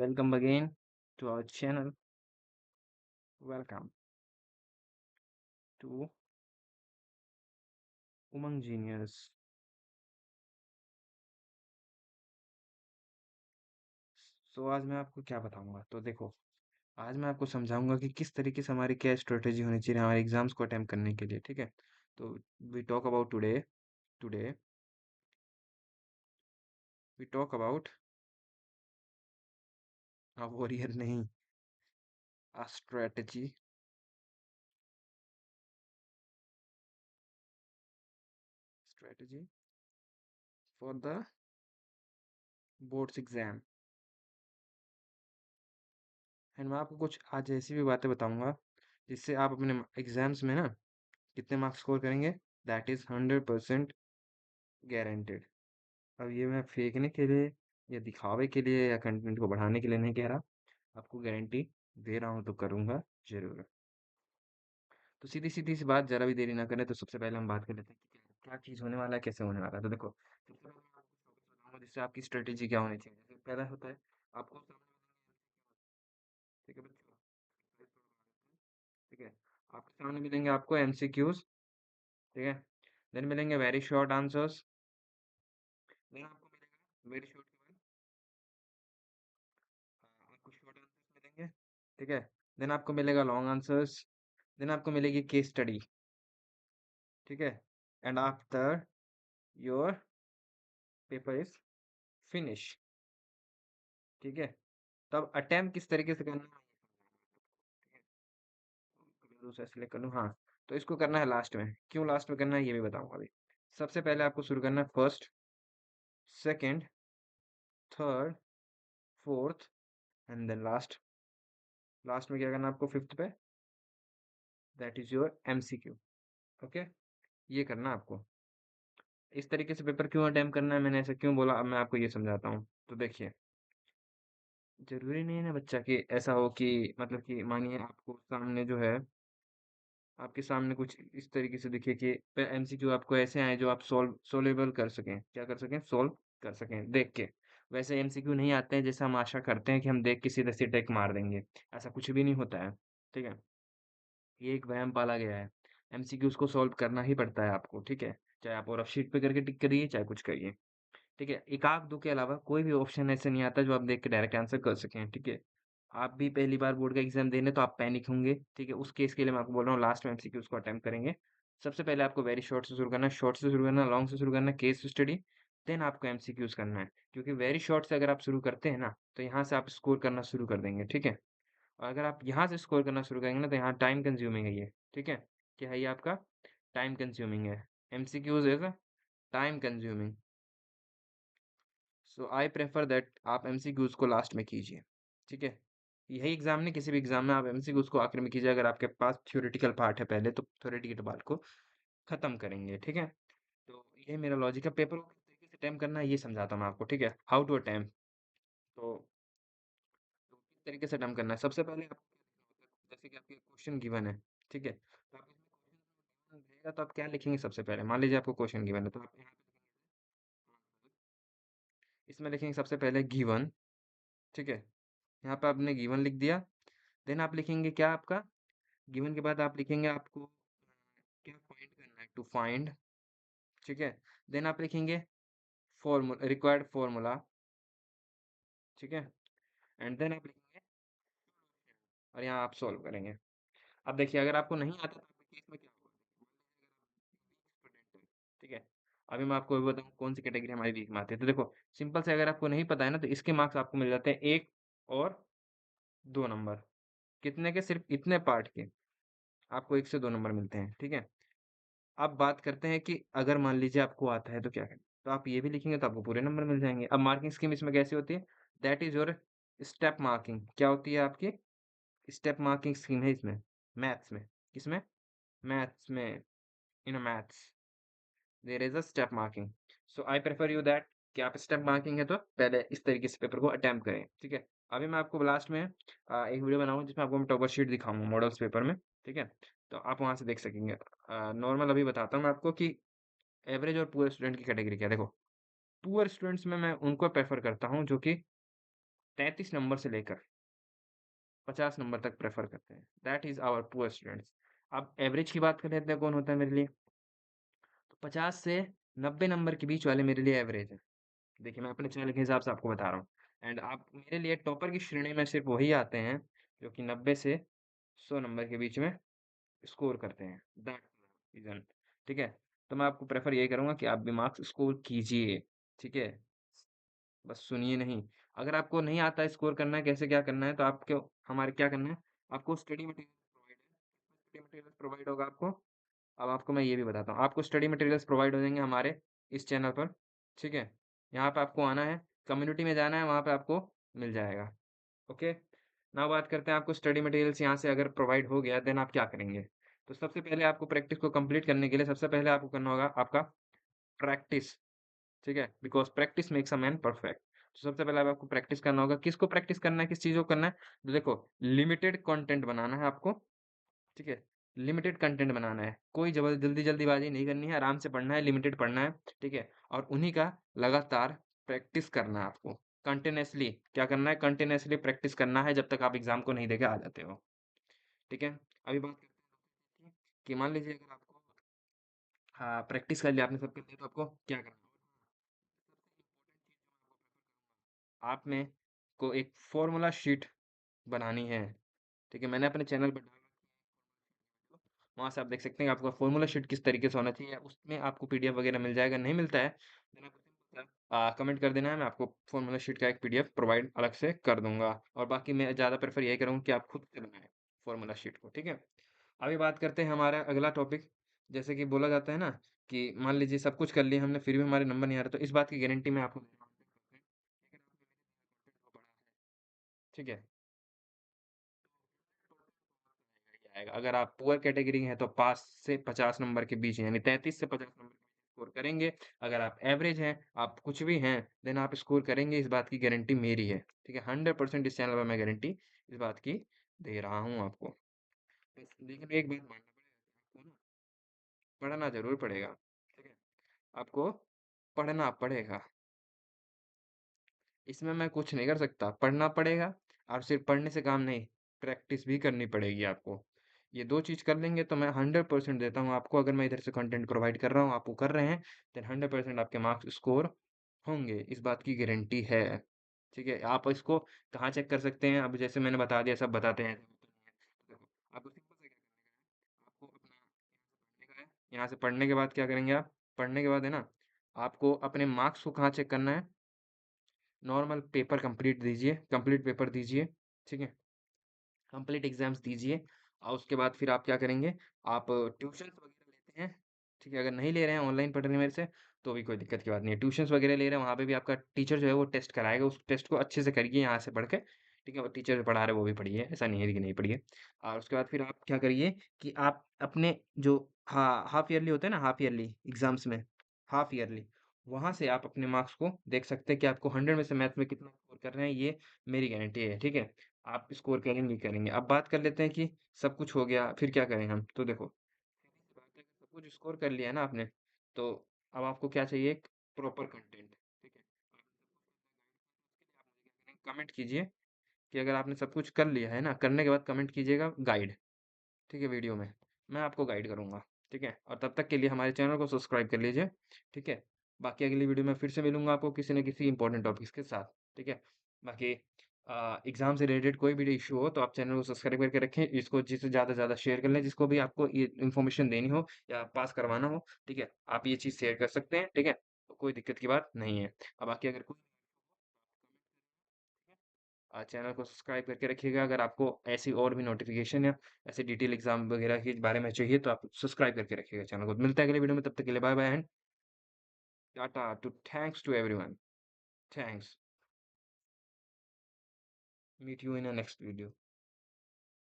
Welcome again to our channel. Welcome to Umang Genius. आज मैं आपको क्या बताऊंगा? तो देखो, आज मैं आपको समझाऊंगा कि किस तरीके से हमारी क्या स्ट्रेटेजी होनी चाहिए हमारे एग्जाम्स को अटेम्प्ट करने के लिए, ठीक है? तो we talk about today we talk about a warrior नहीं, a strategy for the boards exam. And मैं आपको कुछ आज ऐसी भी बातें बताऊंगा जिससे आप अपने एग्जाम्स में ना कितने मार्क्स स्कोर करेंगे, दैट इज 100% गारंटेड। अब ये मैं फेंकने के लिए या दिखावे के लिए या कंटेंट को बढ़ाने के लिए नहीं कह रहा, आपको गारंटी दे रहा हूँ तो करूँगा जरूर। तो सीधी सीधी सी बात, जरा भी देरी ना करें, तो सबसे पहले हम बात कर लेते हैं कि क्या चीज़ होने वाला है, कैसे होने वाला है। तो देखो, सबसे पहले मैं आपको टॉपिक बताऊंगा जिससे आपकी स्ट्रेटेजी क्या होनी चाहिए। जैसे पहला होता है, आपको सामने ठीक है बच्चों, ठीक है, आपके सामने मिलेंगे आपको एमसीक्यूज, ठीक है, देन मिलेंगे वेरी शॉर्ट आंसर्स, देन आपको मिलेगा वेरी शॉर्ट के बाद आपको शॉर्ट आंसर्स मिलेंगे, ठीक है, देन आपको मिलेगा लॉन्ग आंसर्स, देन आपको मिलेगी केस स्टडी, ठीक है, and after your paper is finish, ठीक है। तब अटेम्प्ट किस तरीके से करना है, ठीक है, तो दूसरा सिलेक्ट कर लूँ, हाँ। तो इसको करना है लास्ट में, क्यों लास्ट में करना है ये भी बताऊंगा अभी। सबसे पहले आपको शुरू करना है first, second, third, fourth, and then last. Last में क्या करना है आपको, फिफ्थ पे, that is your MCQ, okay. ये करना है आपको। इस तरीके से पेपर क्यों अटेम्प्ट करना है, मैंने ऐसा क्यों बोला, अब मैं आपको ये समझाता हूँ। तो देखिए, जरूरी नहीं है ना बच्चा कि ऐसा हो कि मतलब कि मानिए आपको सामने जो है, आपके सामने कुछ इस तरीके से दिखे कि एमसीक्यू आपको ऐसे आए जो आप सोल्वेबल कर सकें, क्या कर सकें, सोल्व कर सकें देख के। वैसे एमसीक्यू नहीं आते हैं जैसे हम आशा करते हैं कि हम देख के सीधे सीधे टिक मार देंगे, ऐसा कुछ भी नहीं होता है, ठीक है। ये एक वहम पाला गया है। एमसीक्यूज को सॉल्व करना ही पड़ता है आपको, ठीक है, चाहे आप और शीट पे करके टिक करिए चाहे कुछ करिए, ठीक है। एक आध दो के अलावा कोई भी ऑप्शन ऐसे नहीं आता जो आप देख के डायरेक्ट आंसर कर सकें, ठीक है। आप भी पहली बार बोर्ड का एग्जाम देने तो आप पैनिक होंगे, ठीक है। उस केस के लिए मैं आपको बोल रहा हूँ लास्ट में एमसीक्यूज को अटेम्प्ट करेंगे। सबसे पहले आपको वेरी शॉर्ट से शुरू करना है, शॉर्ट से शुरू करना है, लॉन्ग से शुरू करना है, केस स्टडी, देन आपको एमसीक्यूज करना है। क्योंकि वेरी शॉर्ट से अगर आप शुरू करते हैं ना, तो यहाँ से आप स्कोर करना शुरू कर देंगे, ठीक है। और अगर आप यहाँ से स्कोर करना शुरू करेंगे ना, तो यहाँ टाइम कंज्यूमिंग है ये, ठीक है। क्या है ये आपका, टाइम कंज्यूमिंग है। MCQs is time consuming, so I prefer that आप एमसीक्यूज को लास्ट में कीजिए, ठीक है। यही एग्जाम नहीं, किसी भी एग्जाम में आप एमसीक्यूज को आखिर में कीजिए। अगर आपके पास थ्योरेटिकल पार्ट है पहले, तो थ्योरेटिकल पार्ट को खत्म करेंगे, ठीक है। तो ये मेरा लॉजिक है। पेपर को किस तरीके से अटेम्प्ट करना है ये समझाता हूँ मैं आपको, ठीक है, हाउ टू अटेम्प्ट। तो, तो किस तरीके से अटेम्प्ट करना है, सबसे पहले आपको क्या लिखना होता है, जैसे कि आपके क्वेश्चन गिवन है, ठीक है, तो आप इसमें क्वेश्चन रहेगा तो आप क्या लिखेंगे, सबसे पहले मान लीजिए आपको क्वेश्चन गिवन है, तो आप यहाँ पे इसमें लिखेंगे सबसे पहले गिवन, ठीक है। यहाँ पे आपने गिवन लिख दिया, देन आप लिखेंगे क्या, आपका गिवन के बाद आप लिखेंगे आपको क्या फाइंड करना है, टू फाइंड, ठीक है। देन आप लिखेंगे फॉर्मूला, रिक्वायर्ड फॉर्मूला, ठीक है, एंड देन आप लिखेंगे और यहाँ आप सॉल्व करेंगे। अब देखिए, अगर आपको नहीं आता तो आपके केस में क्या होगा, स्टूडेंट है, ठीक है। अभी मैं आपको बताऊँ कौन सी कैटेगरी हमारी वीक में आती है। तो देखो, सिंपल से अगर आपको नहीं पता है ना, तो इसके मार्क्स आपको मिल जाते हैं 1 और 2 नंबर। कितने के, सिर्फ इतने पार्ट के आपको 1 से 2 नंबर मिलते हैं, ठीक है। अब बात करते हैं कि अगर मान लीजिए आपको आता है तो क्या करें, तो आप ये भी लिखेंगे तो आपको पूरे नंबर मिल जाएंगे। अब मार्किंग स्कीम इसमें कैसी होती है, that is your step marking. क्या होती है आपकी स्टेप मार्किंग स्कीम है इसमें, मैथ्स में, किसमें, मैथ्स में, in maths there is a step marking. So I prefer you that कि आप स्टेप मार्किंग है तो पहले इस तरीके से पेपर को अटेम्प्ट करें, ठीक है। अभी मैं आपको लास्ट में एक वीडियो बनाऊंगा जिसमें आपको मैं टॉपर शीट दिखाऊंगा मॉडल्स पेपर में, ठीक है। तो आप वहां से देख सकेंगे। नॉर्मल अभी बताता हूँ मैं आपको कि एवरेज और पुअर स्टूडेंट की कैटेगरी क्या है। देखो, पुअर स्टूडेंट्स में मैं उनको प्रेफर करता हूँ जो कि 33 नंबर से लेकर 50 नंबर तक प्रेफर करते हैं। That is our poor students. अब एवरेज की बात कर लेते हैं, कौन होता है मेरे लिए? तो 50 से 90 नंबर के बीच वाले मेरे लिए एवरेज है। देखिए, मैं अपने चैनल के हिसाब से आपको बता रहा हूँ। एंड आप मेरे लिए टॉपर की श्रेणी में सिर्फ वही आते हैं जो कि 90 से 100 नंबर के बीच में स्कोर करते हैं। That reason. ठीक है? तो मैं आपको प्रेफर यही करूंगा कि आप भी मार्क्स स्कोर कीजिए। ठीक है? बस सुनिए नहीं। अगर आपको नहीं आता स्कोर करना है, कैसे क्या करना है, तो आपको हमारे क्या करना है, आपको स्टडी मटेरियल प्रोवाइड है। स्टडी मटेरियल प्रोवाइड होगा आपको। अब आपको मैं ये भी बताता हूँ, आपको स्टडी मटेरियल्स प्रोवाइड हो जाएंगे हमारे इस चैनल पर। ठीक है? यहाँ पे आपको आना है, कम्युनिटी में जाना है, वहाँ पे आपको मिल जाएगा। ओके। नाउ बात करते हैं, आपको स्टडी मटेरियल्स यहाँ से अगर प्रोवाइड हो गया, देन आप क्या करेंगे? तो सबसे पहले आपको प्रैक्टिस को कंप्लीट करने के लिए सबसे पहले आपको करना होगा आपका प्रैक्टिस। ठीक है? Because practice makes a man perfect. तो सबसे पहले अब आपको प्रैक्टिस करना होगा। किसको प्रैक्टिस करना है, किस चीज़ को करना है? तो देखो, लिमिटेड कंटेंट बनाना है आपको। ठीक है? लिमिटेड कंटेंट बनाना है, कोई जल्दीबाजी नहीं करनी है, आराम से पढ़ना है, लिमिटेड पढ़ना है। ठीक है? और उन्हीं का लगातार प्रैक्टिस करना है आपको। कंटिन्यूअसली क्या करना है? कंटिन्यूअसली प्रैक्टिस करना है जब तक आप एग्जाम को नहीं देके आ जाते हो। ठीक है? अभी बात करते हैं कि मान लीजिए अगर आपको, हाँ, प्रैक्टिस कर लिया आपने, सब कर लिया, तो आपको क्या करना है? आप में को एक फॉर्मूला शीट बनानी है। ठीक है? मैंने अपने चैनल पर डाल रखी है, वहाँ से आप देख सकते हैं आपका फॉर्मूला शीट किस तरीके से होना चाहिए। उसमें आपको पीडीएफ वगैरह मिल जाएगा, नहीं मिलता है देन आपको सिंपल सा कमेंट कर देना है, मैं आपको फॉर्मूला शीट का एक पीडीएफ प्रोवाइड अलग से कर दूंगा। और बाकी मैं ज़्यादा प्रेफर यही करूँगा कि आप खुद से बनाएं फॉर्मूला शीट को। ठीक है? अभी बात करते हैं हमारा अगला टॉपिक। जैसे कि बोला जाता है ना कि मान लीजिए सब कुछ कर लिया हमने, फिर भी हमारे नंबर नहीं आ रहे, तो इस बात की गारंटी मैं आपको दे रहा हूँ 100%। लेकिन आपने मेरे content को पढ़ा है। ठीक है? आएगा। अगर आप पुअर कैटेगरी हैं तो पास से 50 नंबर के बीच, यानी 33 से 50 नंबर के बीच स्कोर करेंगे। अगर आप एवरेज हैं, आप कुछ भी हैं, देन आप स्कोर करेंगे, इस बात की गारंटी मेरी है। ठीक है? 100% इस चैनल पर मैं गारंटी इस बात की दे रहा हूँ आपको। लेकिन एक बात मानना पड़ेगा कि आपको ना पढ़ना जरूर पड़ेगा। ठीक है? आपको पढ़ना पड़ेगा, इसमें मैं कुछ नहीं कर सकता। पढ़ना पड़ेगा, और सिर्फ पढ़ने से काम नहीं, प्रैक्टिस भी करनी पड़ेगी आपको। ये 2 चीज़ कर लेंगे तो मैं 100% देता हूँ आपको। अगर मैं इधर से कंटेंट प्रोवाइड कर रहा हूँ, आप वो कर रहे हैं, देन 100% आपके मार्क्स स्कोर होंगे, इस बात की गारंटी है। ठीक है? आप इसको कहाँ चेक कर सकते हैं? अब जैसे मैंने बता दिया, सब बताते हैं, ऐसा होता नहीं है। तो देखो, आपको सिंपल से क्या करने का है, आपको अपना यहाँ से पढ़ने का है। यहाँ से पढ़ने के बाद क्या करेंगे आप? पढ़ने के बाद है ना, आपको अपने मार्क्स को कहाँ चेक करना है? नॉर्मल पेपर कंप्लीट दीजिए, कंप्लीट पेपर दीजिए। ठीक है? कंप्लीट एग्जाम्स दीजिए, और उसके बाद फिर आप क्या करेंगे? आप ट्यूशन्स वगैरह लेते हैं। ठीक है? अगर नहीं ले रहे हैं, ऑनलाइन पढ़ रहे हैं मेरे से, तो भी कोई दिक्कत की बात नहीं है। ट्यूशन्स वगैरह ले रहे हैं, वहाँ पे भी आपका टीचर जो है वो टेस्ट कराएगा, उस टेस्ट को अच्छे से करिए यहाँ से पढ़ के। ठीक है? वो टीचर जो पढ़ा रहे हैं वो भी पढ़िए, ऐसा नहीं है कि नहीं पढ़िए। और उसके बाद फिर आप क्या करिए कि आप अपने जो, हाँ, हाफ ईयरली होते हैं ना, हाफ ईयरली एग्जाम्स में, हाफ ईयरली, वहाँ से आप अपने मार्क्स को देख सकते हैं कि आपको 100 में से मैथ में कितना स्कोर कर रहे हैं, ये मेरी गारंटी है। ठीक है? आप स्कोर करेंगे ही करेंगे। अब बात कर लेते हैं कि सब कुछ हो गया, फिर क्या करें हम? तो देखो, सीधी सी बात है, अगर सब कुछ स्कोर कर लिया है ना आपने, तो अब आपको क्या चाहिए? एक प्रॉपर कंटेंट। ठीक है? आपने सब कुछ अपना गाइड किया, तो उसके लिए आप मुझे क्या करें? कमेंट कीजिए कि अगर आपने सब कुछ कर लिया है ना, करने के बाद कमेंट कीजिएगा गाइड। ठीक है? वीडियो में मैं आपको गाइड करूंगा। ठीक है? और तब तक के लिए हमारे चैनल को सब्सक्राइब कर लीजिए। ठीक है? बाकी अगली वीडियो में फिर से मिलूंगा आपको किसी न किसी इंपॉर्टेंट टॉपिक्स के साथ। ठीक है? बाकी एग्जाम से रिलेटेड कोई भी इशू हो तो आप चैनल को सब्सक्राइब करके रखें, इसको जिससे ज़्यादा से ज़्यादा शेयर कर लें, जिसको भी आपको ये इन्फॉर्मेशन देनी हो या पास करवाना हो। ठीक है? आप ये चीज़ शेयर कर सकते हैं। ठीक है? तो कोई दिक्कत की बात नहीं है। अब बाकी अगर कोई चैनल को सब्सक्राइब करके रखिएगा। अगर आपको ऐसी और भी नोटिफिकेशन या ऐसे डिटेल एग्जाम वगैरह के बारे में चाहिए, तो आप सब्सक्राइब करके रखिएगा चैनल को। मिलता है अगले वीडियो में, तब तक के लिए bye bye and tata to thanks to everyone. Thanks. Meet you in a next video.